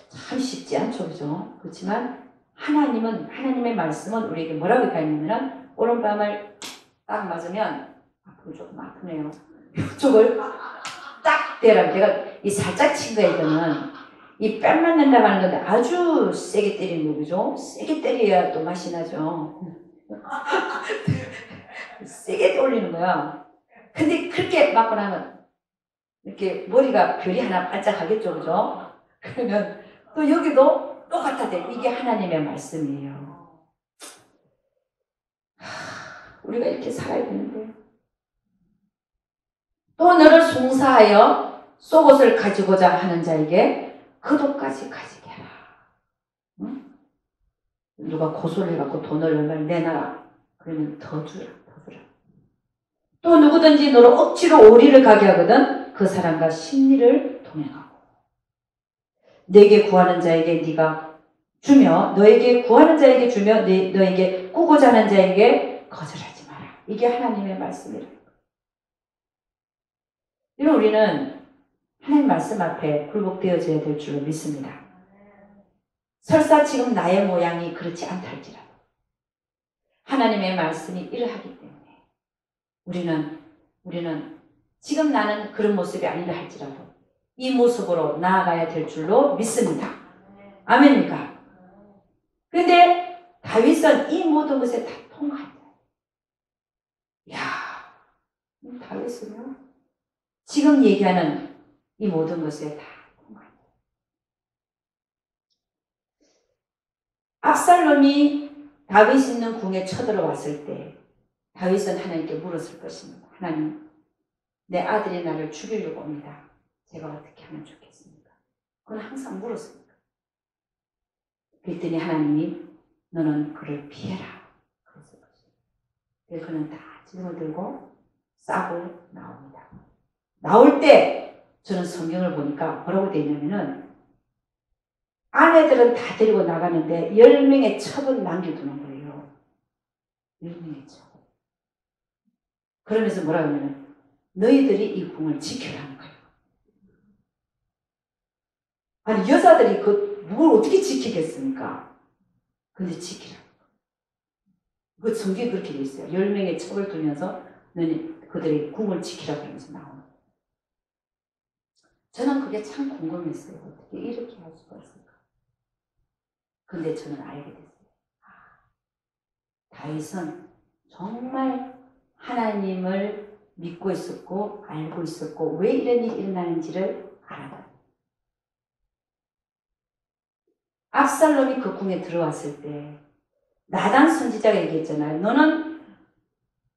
참 쉽지 않죠, 그죠? 그렇지만 하나님의 말씀은 우리에게 뭐라고 얘기하냐면 오른뺨을 딱 맞으면 앞으로 조금 아프네요. 이쪽을 딱 대라. 내가 이 살짝 친 거에 이거는 이 뺨 맞는다고 하는 건데 아주 세게 때리는 거죠. 세게 때려야 또 맛이 나죠. 세게 올리는 거야. 근데 그렇게 맞고 나면 이렇게 머리가 별이 하나 반짝하겠죠, 그죠? 그러면 또 여기도 똑같아 돼. 이게 하나님의 말씀이에요. 우리가 이렇게 살아야 되는데. 또 너를 송사하여 속옷을 가지고자 하는 자에게 그 돈까지 가지게 해라. 응? 누가 고소를 해갖고 돈을 얼마를 내놔라. 그러면 더 주라. 또 누구든지 너를 억지로 오리를 가게 하거든 그 사람과 심리를 동행하고 내게 구하는 자에게 네가 주며 너에게 구하는 자에게 주며 너에게 꾸고자 하는 자에게 거절하지 마라. 이게 하나님의 말씀이라. 이런 우리는 하나님 말씀 앞에 굴복되어져야 될 줄로 믿습니다. 설사 지금 나의 모양이 그렇지 않다 할지라도 하나님의 말씀이 이러하기 때문에 우리는 지금 나는 그런 모습이 아니다 할지라도 이 모습으로 나아가야 될 줄로 믿습니다. 아멘입니까? 그런데 다윗은 이 모든 것에 다 통과했다. 이야, 다윗은요? 지금 얘기하는 이 모든 것에 다 통과했다. 압살롬이 다윗 있는 궁에 쳐들어왔을 때 다윗은 하나님께 물었을 것입니다. 하나님, 내 아들이 나를 죽이려고 옵니다. 제가 어떻게 하면 좋겠습니까? 그건 항상 물었습니다. 그랬더니 하나님이 너는 그를 피해라. 그랬을 것입니다. 그래서 그는 다 짐을 들고 싸고 나옵니다. 나올 때 저는 성경을 보니까 뭐라고 되어 있냐면은 아내들은 다 데리고 나가는데 10명의 첩을 남겨두는 거예요. 10명의 첩. 그러면서 뭐라 하냐면 너희들이 이 궁을 지켜라는 거예요. 아니 여자들이 뭘 어떻게 지키겠습니까? 근데 지키라. 그 성경에 그렇게 되어 있어요. 10명의 첩을 두면서 너희 그들의 궁을 지키라 그러면서 나오는 거예요. 저는 그게 참 궁금했어요. 어떻게 이렇게 할 수가 있을까? 근데 저는 알게 됐어요. 다윗은 정말 하나님을 믿고 있었고 알고 있었고 왜 이런 일이 일어나는지를 알아요. 압살롬이 그 궁에 들어왔을 때 나단 선지자가 얘기했잖아요. 너는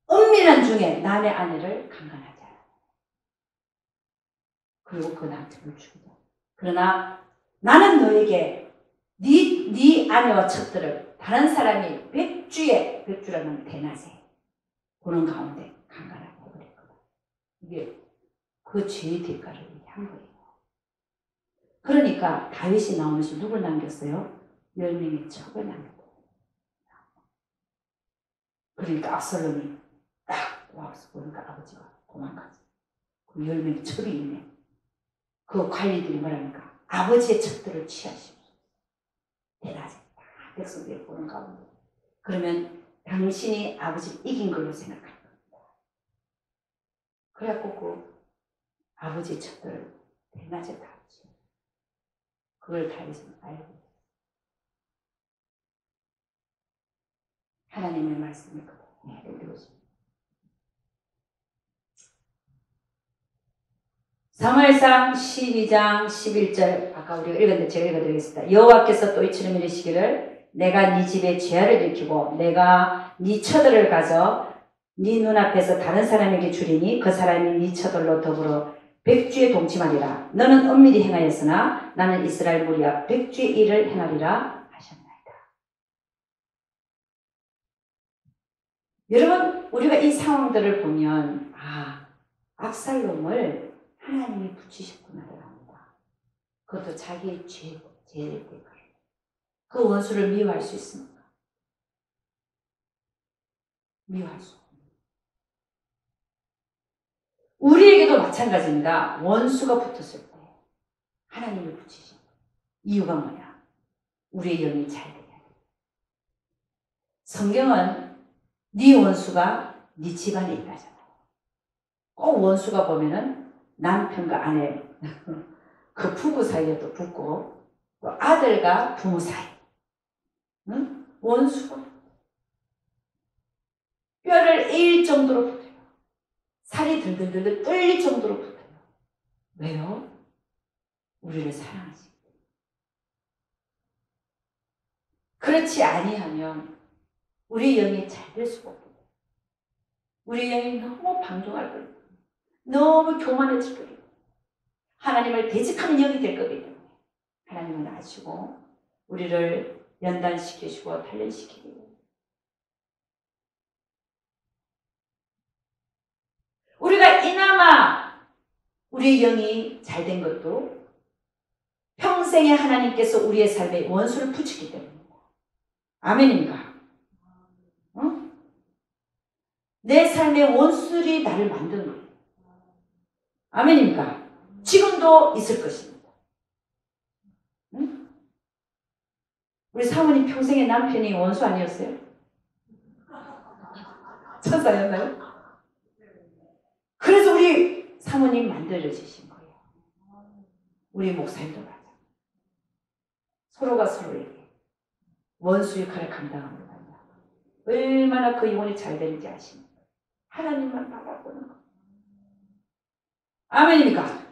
은밀한 중에 남의 아내를 강간하지 않아. 그리고 그 남편을 죽이자. 그러나 나는 너에게 네 아내와 첩들을 다른 사람이 백주라는 대낮에 보는 가운데 강간하고 그랬거든. 이게 그 죄의 대가를 얘기한 거예요. 그러니까 다윗이 나오면서 누굴 남겼어요? 10명의 첩을 남겼어요. 그러니까 압살롬이 딱 와서 보니까 아버지가 도망가지. 그 10명의 첩이 있네. 그 관리들이 뭐랍니까? 아버지의 첩들을 취하시오. 대낮에 다 백성들이 보는 가운데. 그러면 당신이 아버지를 이긴 걸로 생각할 겁니다. 그래갖고 그 아버지의 첩들을 대낮에 다 취하시오. 그걸 다윗은 알고 있어요. 하나님의 말씀을 그대로 읽어줍니다. 사무엘상 12장 11절 아까 우리가 읽었는데 제가 읽어드리겠습니다. 여호와께서 또 이처럼 이르시기를 내가 네 집에 죄를 일으키고 내가 네 처들을 가져 네 눈앞에서 다른 사람에게 주리니 그 사람이 네 처들로 더불어 백주에 동침하리라. 너는 은밀히 행하였으나 나는 이스라엘 무리와 백주의 일을 행하리라 하셨나이다. 여러분 우리가 이 상황들을 보면 압살롬을 하나님이 붙이셨구나를 합니다. 그것도 자기의 죄를 대가로. 그 원수를 미워할 수 있습니까? 미워할 수 없습니다. 우리에게도 마찬가지입니다. 원수가 붙었을 때 하나님이 붙이신 거예요. 이유가 뭐냐? 우리의 영이 잘 돼야 돼요. 성경은 네 원수가 네 집안에 있다잖아요. 꼭 원수가 보면은 남편과 아내 그 부부 사이에도 붙고 또 아들과 부모 사이 원수가 뼈를 에일 정도로 붙어요. 살이 들들들 떨릴 정도로 붙어요. 왜요? 우리를 사랑하시기 때문에. 그렇지 아니하면 우리 영이 잘 될 수가 없거든요. 우리 영이 너무 방종할 거예요. 너무 교만해질 거예요. 하나님을 대적하는 영이 될 거기 때문에 하나님은 아시고 우리를 연단시키시고 단련시키고 우리가 이나마 우리의 영이 잘 된 것도 평생에 하나님께서 우리의 삶에 원수를 붙였기 때문입니다. 아멘입니까? 내 삶의 원수들이 나를 만든 거예요. 아멘입니까? 지금도 있을 것입니다. 응? 우리 사모님 평생에 남편이 원수 아니었어요? 천사였나요? 그래서 우리 사모님 만들어주신 거예요. 우리 목사님도 맞아. 서로가 서로에게 원수 역할을 감당합니다. 얼마나 그 영혼이 잘 되는지 아십니까? 하나님만 바라보는 거. 아멘입니까?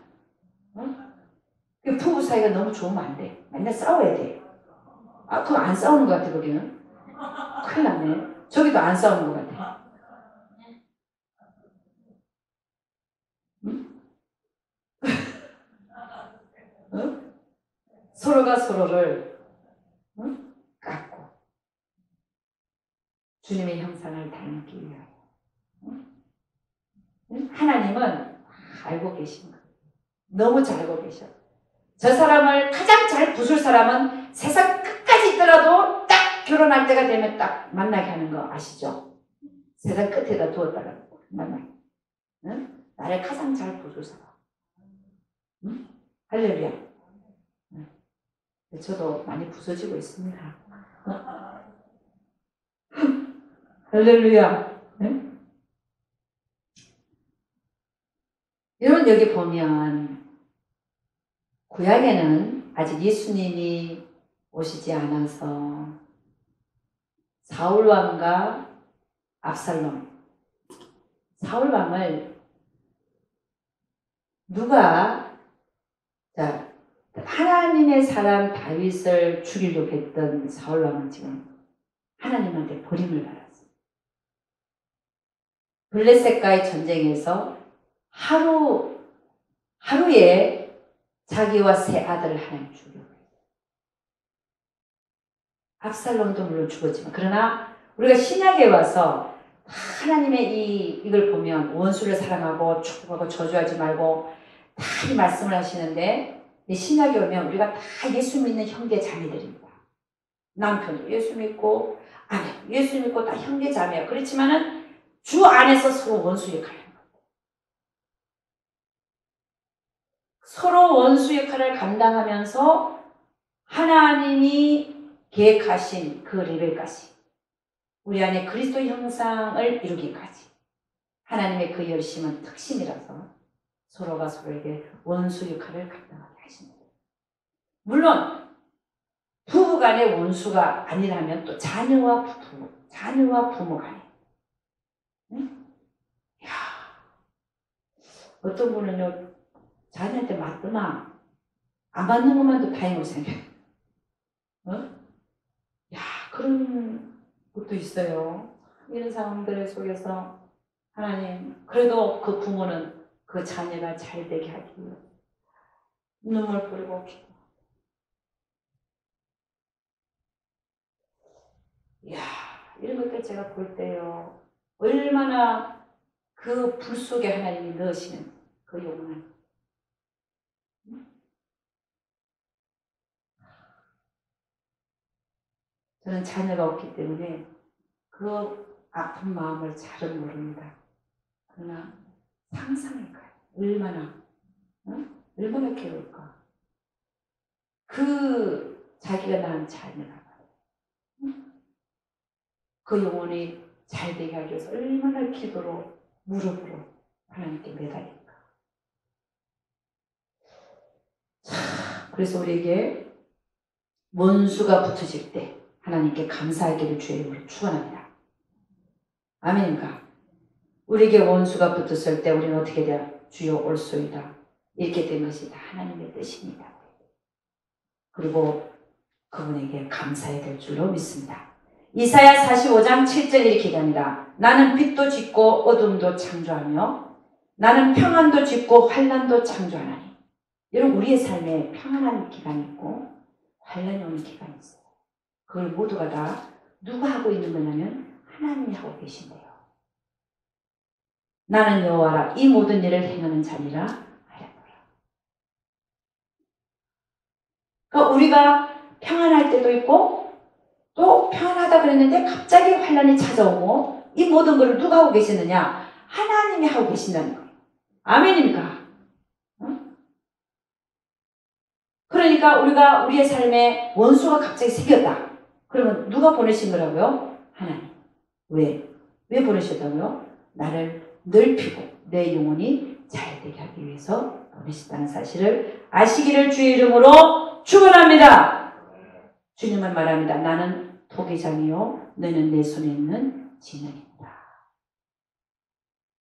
부부 사이가 너무 좋으면 안 돼. 맨날 싸워야 돼. 그거 안 싸우는 것 같아, 거기는. 큰일 났네. 저기도 안 싸우는 것 같아. 응? 응? 서로가 서로를 깎고 주님의 형상을 닮기 위하여. 하나님은 알고 계신 거예요. 너무 잘 알고 계셔. 저 사람을 가장 잘 부술 사람은 세상 끝까지 있더라도 딱 결혼할 때가 되면 딱 만나게 하는 거 아시죠? 세상 끝에다 두었다가 만나게. 응? 나를 가장 잘 부술 사람. 응? 할렐루야. 응. 저도 많이 부서지고 있습니다. 할렐루야. 응? 여러분 여기 보면 구약에는 아직 예수님이 오시지 않아서 사울왕과 압살롬, 사울왕을 누가 자 하나님의 사람 다윗을 죽이려고 했던 사울 왕은 지금 하나님한테 버림을 받았어요. 블레셋과의 전쟁에서 하루에 자기와 세 아들을 하나님 죽여버렸어요. 압살롬도 물론 죽었지만, 그러나 우리가 신약에 와서 하나님의 이걸 보면 원수를 사랑하고 축복하고 저주하지 말고 다 이 말씀을 하시는데, 신약에 오면 우리가 다 예수 믿는 형제 자매들입니다. 남편도 예수 믿고 아내 예수 믿고 다 형제 자매야. 그렇지만은 주 안에서 서로 원수 역할을 합니다. 서로 원수 역할을 감당하면서 하나님이 계획하신 그 레벨까지, 우리 안에 그리스도 형상을 이루기까지 하나님의 그 열심은 특심이라서 서로가 서로에게 원수 역할을 감당하게 하십니다. 물론 부부 간의 원수가 아니라면 또 자녀와 부모 간에, 응? 야, 어떤 분은요 자녀한테 맞더만 안 맞는 것만도 다행으로 생겨요. 야, 그런 것도 있어요. 이런 상황들 속에서 하나님, 그래도 그 부모는 그 자녀가 잘 되게 하기 위해 눈물 뿌리고 기도. 이야, 이런 것들 제가 볼 때요, 얼마나 그 불 속에 하나님이 넣으시는 그 영혼을. 저는 자녀가 없기 때문에 그 아픈 마음을 잘은 모릅니다. 그러나 상상할까요? 얼마나 괴로울까? 그 자기가 낳은 자녀가 그 영혼이 잘 되게 하기 위해서 얼마나 기도로 무릎으로 하나님께 매달릴까. 그래서 우리에게 원수가 붙어질 때 하나님께 감사하기를 주의 이름으로 축원합니다. 아멘인가? 우리에게 원수가 붙었을 때 우리는 어떻게 돼요? 주여 올소이다. 이렇게 된 것이 다 하나님의 뜻입니다. 그리고 그분에게 감사해야 될 줄로 믿습니다. 이사야 45장 7절 이렇게 얘기합니다. 나는 빛도 짓고 어둠도 창조하며 나는 평안도 짓고 환난도 창조하나니. 여러분, 우리의 삶에 평안한 기간이 있고 환난이 오는 기간이 있어요. 그걸 모두가 다 누가 하고 있는 거냐면 하나님이 하고 계신대요. 나는 여호와라 이 모든 일을 행하는 자니라 하였노라. 그러니까 우리가 평안할 때도 있고 또 평안하다 그랬는데 갑자기 환난이 찾아오고, 이 모든 것을 누가 하고 계시느냐? 하나님이 하고 계신다는 거예요. 아멘입니까? 그러니까 우리가 우리의 삶에 원수가 갑자기 생겼다. 그러면 누가 보내신 거라고요? 하나님. 왜 보내셨다고요? 나를 넓히고 내 영혼이 잘 되게 하기 위해서 보내셨다는 사실을 아시기를 주의 이름으로 축원합니다. 주님은 말합니다. 나는 토기장이요 너는 내 손에 있는 진영입니다.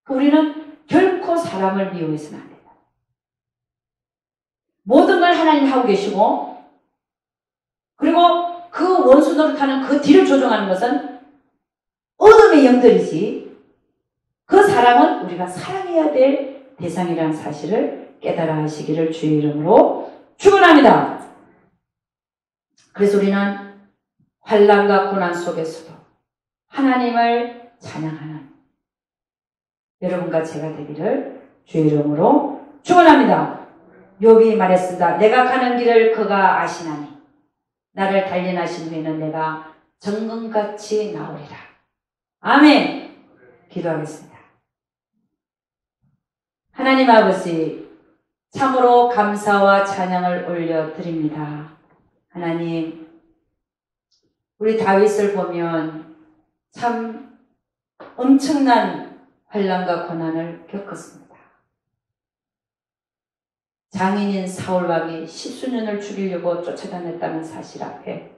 우리는 결코 사람을 미워해서는 안 된다. 모든 걸 하나님 하고 계시고, 그리고 그 원수 노릇하는 그 뒤를 조종하는 것은 어둠의 영들이지, 그 사람은 우리가 사랑해야 될 대상이라는 사실을 깨달아 하시기를 주의 이름으로 축원합니다. 그래서 우리는 환난과 고난 속에서도 하나님을 찬양하는 여러분과 제가 되기를 주의 이름으로 축원합니다. 욥이 말했습니다. 내가 가는 길을 그가 아시나니 나를 단련하신 후에는 내가 정금같이 나오리라. 아멘. 기도하겠습니다. 하나님 아버지, 참으로 감사와 찬양을 올려드립니다. 하나님, 우리 다윗을 보면 참 엄청난 환난과 고난을 겪었습니다. 장인인 사울왕이 십수년을 죽이려고 쫓아다녔다는 사실 앞에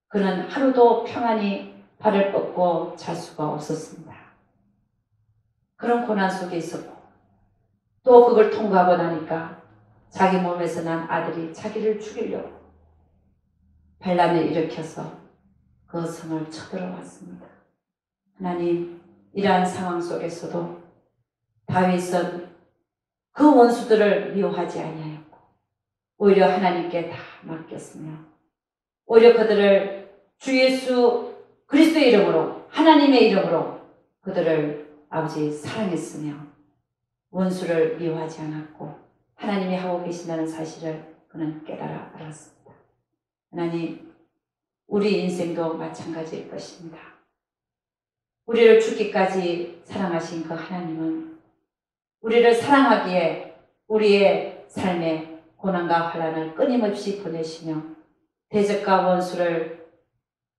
그는 하루도 평안히 발을 뻗고 잘 수가 없었습니다. 그런 고난 속에 있었고, 또 그걸 통과하고 나니까 자기 몸에서 난 아들이 자기를 죽이려고 반란을 일으켜서 그 성을 쳐들어왔습니다. 하나님, 이러한 상황 속에서도 다윗은 그 원수들을 미워하지 아니하였고 오히려 하나님께 다 맡겼으며 오히려 그들을 주 예수 그리스도의 이름으로 하나님의 이름으로 그들을 아버지 사랑했으며 원수를 미워하지 않았고 하나님이 하고 계신다는 사실을 그는 깨달아 알았습니다. 하나님, 우리 인생도 마찬가지일 것입니다. 우리를 죽기까지 사랑하신 그 하나님은 우리를 사랑하기에 우리의 삶에 고난과 환난을 끊임없이 보내시며 대적과 원수를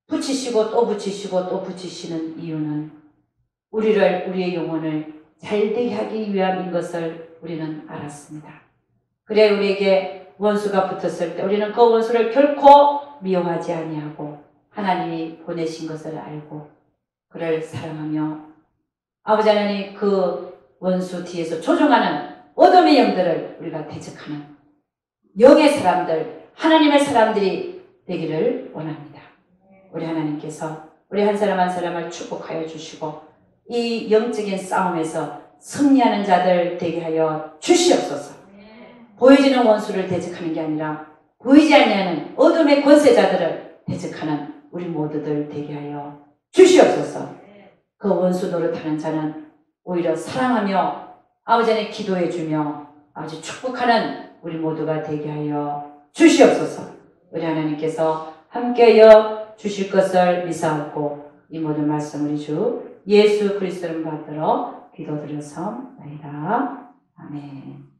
붙이시고 또 붙이시고 또 붙이시는 이유는 우리의 영혼을 잘되게 하기 위함인 것을 우리는 알았습니다. 그래 우리에게 원수가 붙었을 때 우리는 그 원수를 결코 미워하지 아니하고 하나님이 보내신 것을 알고 그를 사랑하며 아버지 하나님 그 원수 뒤에서 조종하는 어둠의 영들을 우리가 대적하는 영의 사람들, 하나님의 사람들이 되기를 원합니다. 우리 하나님께서 우리 한 사람 한 사람을 축복하여 주시고 이 영적인 싸움에서 승리하는 자들 되게 하여 주시옵소서. 보이지는 원수를 대적하는 게 아니라 보이지 않는 어둠의 권세자들을 대적하는 우리 모두들 되게 하여 주시옵소서. 그 원수 노릇하는 자는 오히려 사랑하며 아버지 안에 기도해 주며 아주 축복하는 우리 모두가 되게 하여 주시옵소서. 우리 하나님께서 함께하여 주실 것을 믿사옵고 이 모든 말씀을 주 예수 그리스도를 받들어 기도드려서나이다. 아멘.